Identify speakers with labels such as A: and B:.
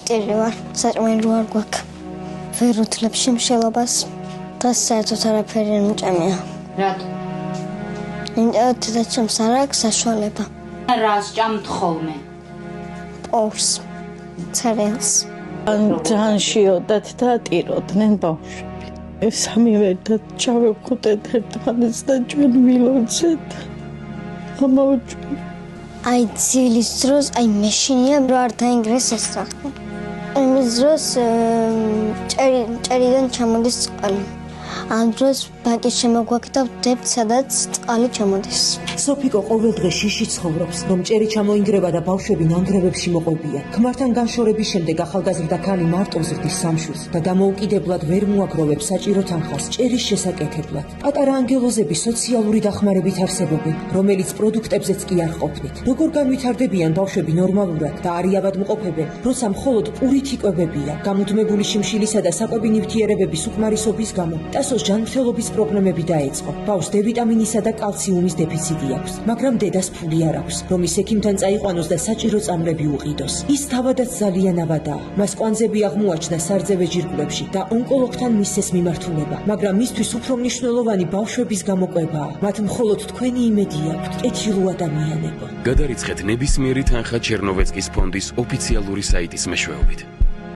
A: სტირი ვარ, საჭმელი ვარ გვაქვს. ვერ უთლებ შიმშილობას და საერთოდ არაფერი არ მჭამია.
B: რატო?
A: იმიტომ დედაჩემს არ აქვს საშუალება.
B: რას ჭამთ ხოლმე?
A: პოურს, ცერეალს.
C: ძალიან შიოდათ და ატიროდნენ ბავშვები. სამივე და ჩავეხვდეთ ერთმანეთს და ჩვენ ვილოცეთ. ამაუჩვენე.
A: აი ძილის დროს, აი მეშინია რო არ დაინგრეს ესახი. იმის დროს ჭერიდან ჩამოდის წყალი. ამ დროს ბაკი შემოგვაქდა ვდებთ, სადაც წყალი ჩამოდის.
D: სოფიკო ყოველდღე შიში ცხოვრობს, რომ ჭერი ჩამოინგრება და ბავშვები ნანგრევებში მოყვებიან. ქმართან განშორების შემდეგ ახალგაზრდა ქალი მარტო ზრდის სამშვილს და დამოუკიდებლად ვერ მოაგროვებს საჭირო თანხას ჭერის შესაკეთებლად. პატარა ანგელოზები სოციალური დახმარებით არსებობენ, რომელიც პროდუქტებზეც კი არ ყოფნით. როგორ განვითარდებიან ბავშვები ნორმალურად და არიაბად მყოფებენ, როცა მხოლოდ პურით იკვებებიან. გამუდმებული შიმშილისა და საკვები ნივთიერებების უკმარისობის გამო ტასოს ჯანმრთელობის პრობლემები დაეწყო. ბავშვს D ვიტამინისა და კალციუმის დეფიციტი აქვს, მაგრამ დედას ფული არ აქვს, რომ ის ექიმთან წაიყვანოს და საჭირო წამლები უყიდოს. ის თავადაც ძალიან ავადაა. მას კვანძები აღმოაჩნდა სარძევე ჯირკვლებში და ონკოლოგთან მისცეს მიმართულება, მაგრამ მისთვის უფრო მნიშვნელოვანი ბავშვების გამოკვებაა. მათ მხოლოდ თქვენი იმედი აქვთ, კეთილ ადამიანებო.
E: გადარიცხეთ ნებისმიერი თანხა ჩერნოვეცკის ფონდის ოფიციალური საიტის მეშვეობით.